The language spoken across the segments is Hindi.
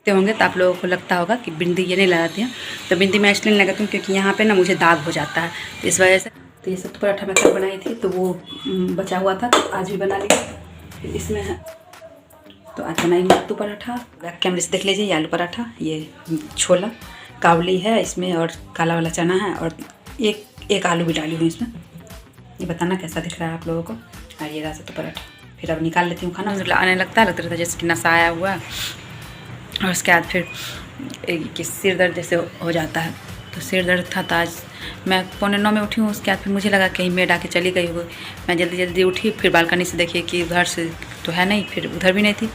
देखते होंगे तो आप लोगों को लगता होगा कि बिंदी ये नहीं लगाती हैं, तो बिंदी मैं इसलिए नहीं लगाती हूँ क्योंकि यहाँ पे ना मुझे दाग हो जाता है, तो इस वजह से। तो ये सत्तू पराठा मैं कल बनाई थी, तो वो बचा हुआ था, तो आज भी बना लिया। फिर इसमें है, तो आज बनाई सत्तू पराठा। बैक कैमरे से देख लीजिए, ये आलू पराठा, ये छोला काबुली है इसमें, और काला वाला चना है, और एक आलू भी डाली हुई इसमें। ये बताना कैसा दिख रहा है आप लोगों को। और ये रहा सत्तू पराठा। फिर अब निकाल लेती हूँ खाना। आने लगता रहता जैसे कि नशा आया हुआ, और उसके बाद फिर कि सिर दर्द जैसे हो जाता है, तो सिर दर्द था। तो आज मैं 8:45 में उठी हूँ। उसके बाद फिर मुझे लगा कहीं मेड आके चली गई हो। मैं जल्दी जल्दी उठी, फिर बालकनी से देखिए कि उधर से तो है नहीं, फिर उधर भी नहीं थी।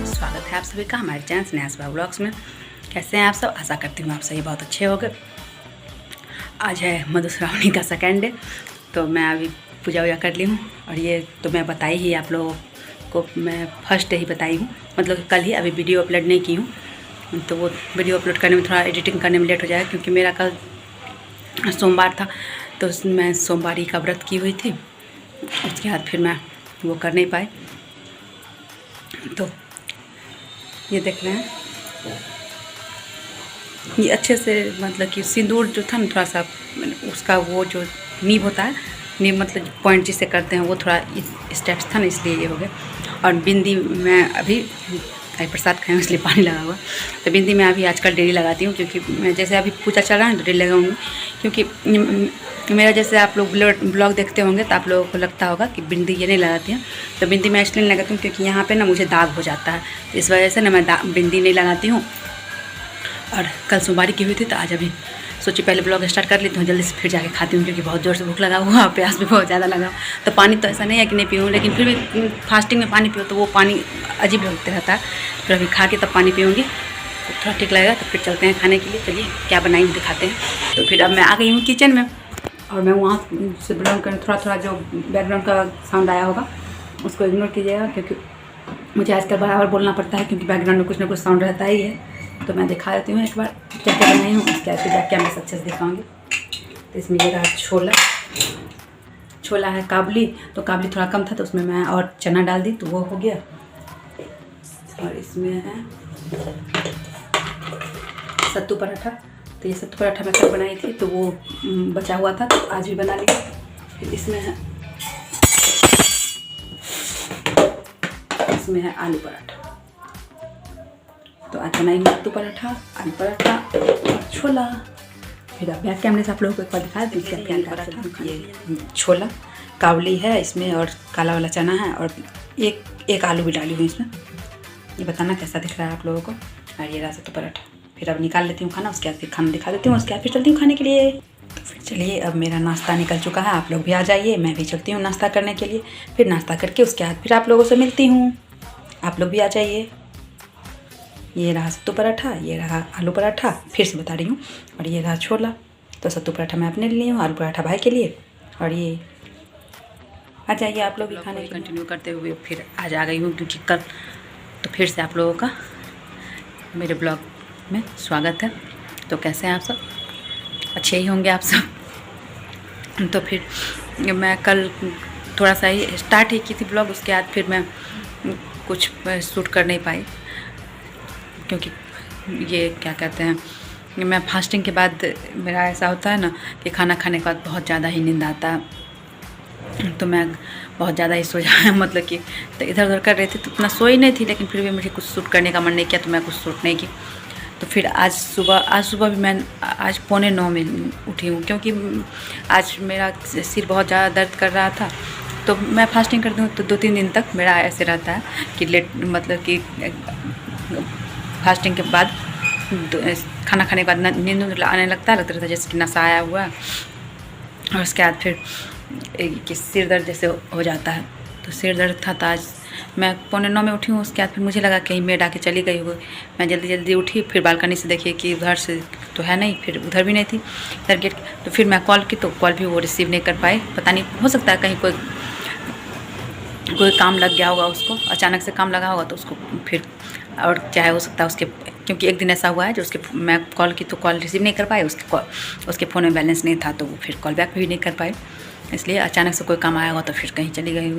स्वागत है आप सभी का हमारे चैनल स्नेहा ब्लॉग्स में। कैसे हैं आप सब? आशा करती हूँ आप सभी बहुत अच्छे होंगे। आज है मधुश्रावणी का सेकेंड डे, तो मैं अभी पूजा वूजा कर ली हूँ। और ये तो मैं बताई ही आप लोगों को, मैं फर्स्ट डे ही बताई हूँ, मतलब कल ही। अभी वीडियो अपलोड नहीं की हूँ, तो वो वीडियो अपलोड करने में थोड़ा एडिटिंग करने में लेट हो जाएगा, क्योंकि मेरा कल सोमवार था, तो मैं सोमवारी का व्रत की हुई थी। उसके बाद फिर मैं वो कर नहीं पाई। तो ये देख रहे हैं, ये अच्छे से मतलब कि सिंदूर जो था ना, थोड़ा सा उसका वो जो नीब होता है, नीब मतलब पॉइंट जिसे करते हैं, वो थोड़ा स्टेप्स था ना, इसलिए ये हो गया। और बिंदी मैं अभी प्रसाद खाएँ इसलिए पानी लगा हुआ, तो बिंदी मैं अभी आजकल डेली लगाती हूँ, क्योंकि मैं जैसे अभी पूजा चल रहा है तो डेली लगाऊंगी। क्योंकि मेरा जैसे आप लोग ब्लॉग देखते होंगे तो आप लोगों को लगता होगा कि बिंदी ये नहीं लगाती हैं, तो बिंदी मैं इसलिए नहीं लगाती हूँ क्योंकि यहाँ पे ना मुझे दाग हो जाता है, तो इस वजह से ना मैं बिंदी नहीं लगाती हूँ। और कल सोमवारी की हुई थी, तो आज अभी सोची पहले ब्लॉग स्टार्ट कर लेती हूँ, जल्दी से फिर जाके खाती हूँ, क्योंकि बहुत ज़ोर से भूख लगा हुआ, प्यास भी बहुत ज़्यादा लगा। तो पानी तो ऐसा नहीं है कि नहीं पीऊँ, लेकिन फिर भी फास्टिंग में पानी पीओ तो वो पानी अजीब लगते रहता है। फिर अभी खा के तब पानी पीऊँगी, तो थोड़ा ठीक लगेगा। तो फिर चलते हैं खाने के लिए। चलिए क्या बनाई दिखाते हैं। तो फिर अब मैं आ गई हूँ किचन में, और मैं वहाँ से बिलोंग करूँ। थोड़ा जो बैकग्राउंड का साउंड आया होगा उसको इग्नोर कीजिएगा, क्योंकि मुझे आजकल बराबर बोलना पड़ता है, क्योंकि बैकग्राउंड में कुछ ना कुछ साउंड रहता ही है। तो मैं दिखा देती हूँ एक बार क्या क्या बनाई हूँ, उसके बाद फिर जाके मैं अच्छे से दिखाऊँगी। तो इसमें ये रहा छोला है काबुली, तो काबुली थोड़ा कम था, तो उसमें मैं और चना डाल दी, तो वो हो गया। और इसमें है सत्तू पराठा, तो ये सत्तू पराठा मैं कल बनाई थी, तो वो बचा हुआ था, तो आज भी बना लिया। फिर इसमें है आलू पराठा। तो आज बनाई सत्तू पराठा, आलू पराठा और छोला। फिर अब बैक कैमरे से आप लोगों को एक बार दिखा दी पराठा। ये छोला काबुली है इसमें, और काला वाला चना है, और एक आलू भी डाली हुई इसमें। ये बताना कैसा दिख रहा है आप लोगों को। और ये रहा सत्तू पराठा। फिर अब निकाल लेती हूँ खाना, उसके बाद फिर खाना दिखा देती हूँ, उसके बाद फिर चलती हूँ खाने के लिए। तो फिर चलिए, अब मेरा नाश्ता निकल चुका है, आप लोग भी आ जाइए, मैं भी चलती हूँ नाश्ता करने के लिए। फिर नाश्ता करके उसके बाद फिर आप लोगों से मिलती हूँ, आप लोग भी आ जाइए। ये रहा सत्तू पराठा, ये रहा आलू पराठा, फिर से बता रही हूँ, और ये रहा छोला। तो सत्तू पराठा मैं अपने लिए हूँ, आलू पराठा भाई के लिए। और ये आ जाइए आप लोग भी खाने कंटिन्यू करते हुए। फिर आज आ गई हूँ, क्योंकि कल तो फिर से आप लोगों का मेरे ब्लॉग में स्वागत है। तो कैसे हैं आप सब? अच्छे ही होंगे आप सब। तो फिर मैं कल थोड़ा सा ही स्टार्ट ही की थी ब्लॉग, उसके बाद फिर मैं कुछ शूट कर नहीं पाई, क्योंकि ये क्या कहते हैं, मैं फास्टिंग के बाद मेरा ऐसा होता है ना कि खाना खाने के बाद बहुत ज़्यादा ही नींद आता है, तो मैं बहुत ज़्यादा ही सो जाया मतलब कि तो इधर उधर कर रही थी, तो इतना सोई नहीं थी, लेकिन फिर भी मुझे कुछ शूट करने का मन नहीं किया, तो मैं कुछ शूट नहीं की। तो फिर आज सुबह भी मैं आज 8:45 में उठी हूँ, क्योंकि आज मेरा सिर बहुत ज़्यादा दर्द कर रहा था। तो मैं फास्टिंग करती हूँ तो 2-3 दिन तक मेरा ऐसे रहता है कि लेट मतलब कि फास्टिंग के बाद खाना खाने के बाद नींद आने लगता है जैसे कि नशा आया हुआ, और उसके बाद फिर कि सिर दर्द जैसे हो जाता है। तो सिर दर्द था, तो आज मैं 8:45 में उठी हूँ। उसके बाद फिर मुझे लगा कहीं मेड आके चली गई हो। मैं जल्दी जल्दी उठी, फिर बालकनी से देखिए कि उधर से तो है नहीं, फिर उधर भी नहीं थी इधर गेट। तो फिर मैं कॉल की, तो कॉल भी वो रिसीव नहीं कर पाए। पता नहीं, हो सकता है कहीं कोई काम लग गया होगा उसको, अचानक से काम लगा होगा, तो उसको फिर और चाहे हो सकता है उसके, क्योंकि एक दिन ऐसा हुआ है जो उसके मैं कॉल की तो कॉल रिसीव नहीं कर पाए, उसके फ़ोन में बैलेंस नहीं था, तो वो फिर कॉल बैक भी नहीं कर पाए। इसलिए अचानक से कोई काम आया होगा तो फिर कहीं चली गई।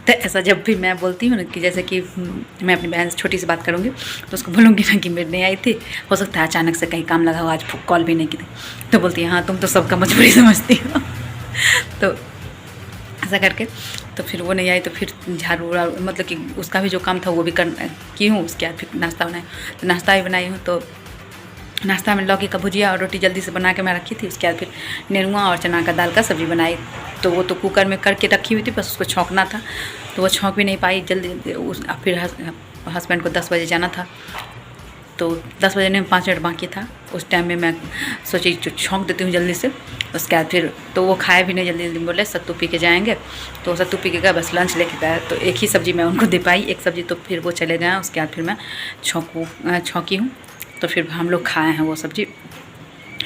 तो ऐसा जब भी मैं बोलती हूँ ना कि जैसे कि मैं अपनी बहन से छोटी सी बात करूँगी तो उसको बोलूँगी ना कि मेरी नहीं आई थी, हो सकता है अचानक से कहीं काम लगा हो, आज कॉल भी नहीं की थी, तो बोलती है हाँ तुम तो सबका मजबूरी समझती हो। तो ऐसा करके तो फिर वो नहीं आई तो फिर झाड़ू मतलब कि उसका भी जो काम था वो भी की हूँ। उसके बाद फिर नाश्ता बनाई, तो नाश्ता भी बनाई हूँ। तो नाश्ता में लौकी का भुजिया और रोटी जल्दी से बना के मैं रखी थी। उसके बाद फिर नेनुआ और चना का दाल का सब्ज़ी बनाई। तो वो तो कुकर में करके रखी हुई थी, बस उसको छौंकना था, तो वो छौंक भी नहीं पाई जल्दी। फिर हस्बैंड को 10 बजे जाना था, तो 10 बजे में 5 मिनट बाकी था। उस टाइम में मैं सोची छौंक देती हूँ जल्दी से। उसके बाद फिर तो वो खाए भी नहीं जल्दी, बोले सत्तू पी के जाएंगे, तो सत्तू पी के गए, बस लंच लेके गए। तो एक ही सब्ज़ी मैं उनको दे पाई, एक सब्ज़ी, तो फिर वो चले गए। उसके बाद फिर मैं छौंकी हूँ, तो फिर हम लोग खाए हैं वो सब्ज़ी।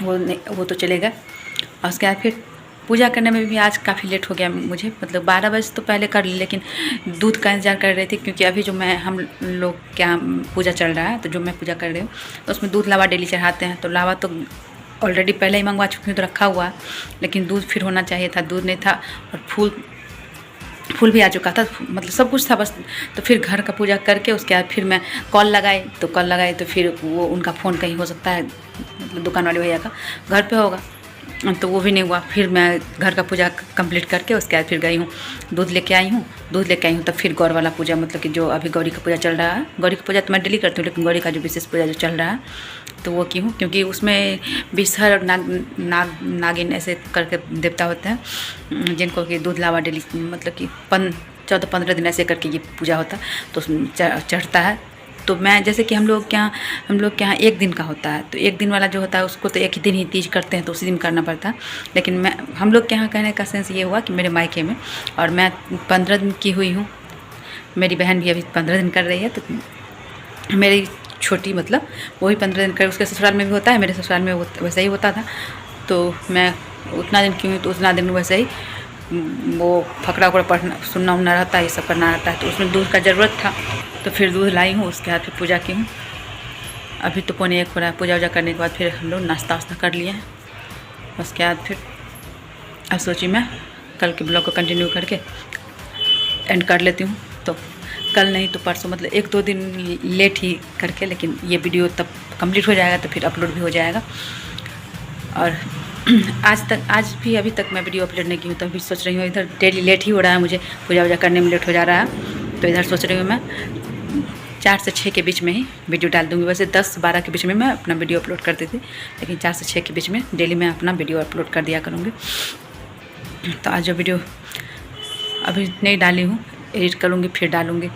वो तो चले गए। और उसके बाद फिर पूजा करने में भी आज काफ़ी लेट हो गया मुझे, मतलब 12 बजे तो पहले कर ली, लेकिन दूध का इंतज़ार कर रही थी, क्योंकि अभी जो हम लोग क्या पूजा चल रहा है, तो जो मैं पूजा कर रही हूँ तो उसमें दूध लावा डेली चढ़ाते हैं। तो लावा तो ऑलरेडी पहले ही मंगवा चुकी हूँ, तो रखा हुआ है, लेकिन दूध फिर होना चाहिए था, दूध नहीं था। और फूल भी आ चुका था, मतलब सब कुछ था बस। तो फिर घर का पूजा करके उसके बाद फिर मैं कॉल लगाई, तो फिर वो उनका फ़ोन कहीं हो सकता है, मतलब दुकान वाले भैया का घर पे होगा, तो वो भी नहीं हुआ। फिर मैं घर का पूजा कंप्लीट करके उसके बाद फिर गई हूँ, दूध लेके आई हूँ। तब फिर गौर वाला पूजा, मतलब कि जो अभी गौरी का पूजा चल रहा है, गौरी का पूजा तो मैं डेली करती हूँ, लेकिन गौरी का जो विशेष पूजा जो चल रहा है तो वो की हूँ, क्योंकि उसमें बिसहर नागिन ऐसे करके देवता होते हैं, जिनको कि दूध लावा डेली, मतलब कि 14-15 दिन ऐसे करके ये पूजा होता है, तो उसमें चढ़ता है। तो मैं जैसे कि हम लोग के यहाँ 1 दिन का होता है, तो 1 दिन वाला जो होता है उसको तो 1 ही दिन ही तीज करते हैं, तो उसी दिन करना पड़ता है। लेकिन हम लोग के यहाँ कहने का सेंस ये हुआ कि मेरे मायके में, और मैं 15 दिन की हुई हूँ, मेरी बहन भी अभी 15 दिन कर रही है। तो मेरी छोटी मतलब वही 15 दिन कर, उसके ससुराल में भी होता है, मेरे ससुराल में वैसे ही होता था। तो मैं उतना दिन की हूँ, तो उतना दिन वैसे ही वो फकरा उकड़ा पढ़ना सुनना उनना रहता है, ये सब करना रहता है, तो उसमें दूध का ज़रूरत था, तो फिर दूध लाई हूँ। उसके बाद फिर पूजा की हूँ। अभी तो 12:45 हो रहा है। पूजा करने के बाद फिर हम लोग नाश्ता वास्ता कर लिए हैं। उसके बाद फिर अब सोची मैं कल के ब्लॉग को कंटिन्यू करके एंड कर लेती हूँ। तो कल नहीं तो परसों, मतलब 1-2 दिन लेट ही करके, लेकिन ये वीडियो तब कंप्लीट हो जाएगा, तो फिर अपलोड भी हो जाएगा। और आज भी अभी तक मैं वीडियो अपलोड नहीं की हूँ, तो अभी सोच रही हूँ, इधर डेली लेट ही हो रहा है, मुझे पूजा करने में लेट हो जा रहा है, तो इधर सोच रही हूँ मैं 4 से 6 के बीच में ही वीडियो डाल दूँगी। वैसे 10-12 के बीच में मैं अपना वीडियो अपलोड करती थी, लेकिन 4 से 6 के बीच में डेली मैं अपना वीडियो अपलोड कर दिया करूँगी। तो आज जो वीडियो अभी नहीं डाली हूँ, एडिट करूँगी फिर डालूँगी,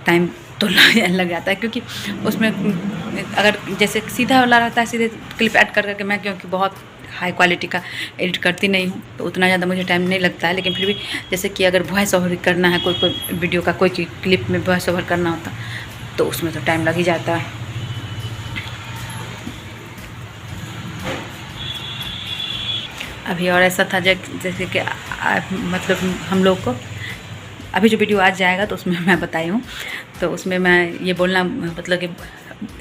टाइम तो लग जाता है, क्योंकि उसमें अगर जैसे सीधा वाला रहता है, सीधे क्लिप ऐड कर करके मैं, क्योंकि बहुत हाई क्वालिटी का एडिट करती नहीं हूँ, तो उतना ज़्यादा मुझे टाइम नहीं लगता है। लेकिन फिर भी जैसे कि अगर वॉइस ओवर करना है, कोई वीडियो का कोई क्लिप में वॉइस ओवर करना होता, तो उसमें तो टाइम लग ही जाता है। अभी और ऐसा था जैसे कि मतलब हम लोग को अभी जो वीडियो आज जाएगा तो उसमें मैं बताई हूँ, तो उसमें मैं ये बोलना, मतलब कि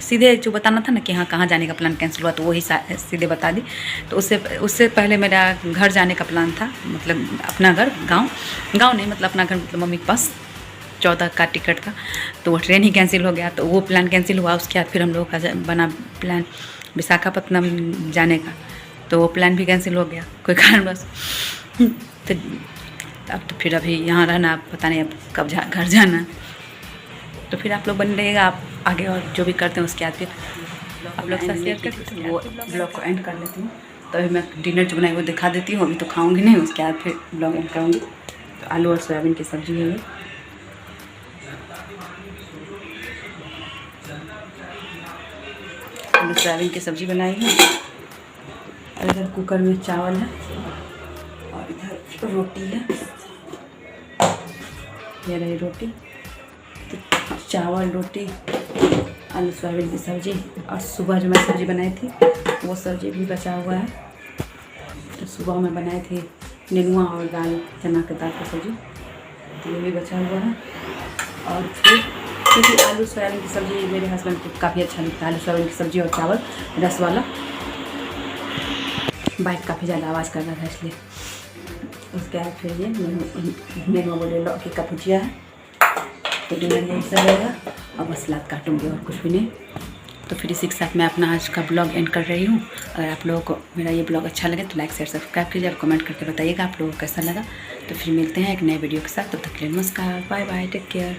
सीधे जो बताना था ना कि हाँ कहाँ जाने का प्लान कैंसिल हुआ, तो वही सीधे बता दी। तो उससे पहले मेरा घर जाने का प्लान था, मतलब अपना घर, गांव नहीं, मतलब अपना घर, मतलब मम्मी के पास 14 का टिकट था, तो वो ट्रेन ही कैंसिल हो गया, तो वो प्लान कैंसिल हुआ। उसके बाद फिर हम लोगों का बना प्लान विशाखापत्तनम जाने का, तो वो प्लान भी कैंसिल हो गया कोई कारणवश। तो अब तो फिर अभी यहाँ रहना, पता नहीं अब कब घर जाना। तो फिर आप लोग बन रहिएगा, आप आगे और जो भी करते हैं उसके बाद फिर आप लोग साथ शेयर करके वो ब्लॉग को एंड कर लेती हूँ। तो अभी मैं डिनर जो बनाई वो दिखा देती हूँ, अभी तो खाऊंगी नहीं, उसके बाद फिर ब्लॉग एंड करूँगी। तो आलू और सोयाबीन की सब्ज़ी है, आलू सोयाबीन की सब्ज़ी बनाई है। और इधर कुकर में चावल है और इधर रोटी है, ये रही रोटी, तो चावल, रोटी, आलू सोयाबीन की सब्ज़ी, और सुबह जो मैं सब्ज़ी बनाई थी वो सब्ज़ी भी बचा हुआ है। तो सुबह में बनाई थी नेनुआ और दाल, चना के दाल की सब्ज़ी, तो ये भी बचा हुआ है। और फिर क्योंकि आलू सोयाबीन की सब्ज़ी मेरे हस्बैंड को काफ़ी अच्छा लगता है, आलू सोयाबीन की सब्ज़ी और चावल रस वाला। बाइक काफ़ी ज़्यादा आवाज़ कर रहा था इसलिए। उसके बाद फिर ये मैंगो बोले लौकी का भुजिया है, तो डिनर यही सब रहेगा। और बस सलाद काटूँगी और कुछ भी नहीं। तो फिर इसी के साथ मैं अपना आज का ब्लॉग एंड कर रही हूँ। अगर आप लोगों को मेरा ये ब्लॉग अच्छा लगे तो लाइक शेयर सब्सक्राइब कीजिए और कमेंट करके बताइएगा आप लोगों को कैसा लगा। तो फिर मिलते हैं एक नए वीडियो के साथ, तब तक के लिए नमस्कार, बाय बाय, टेक केयर।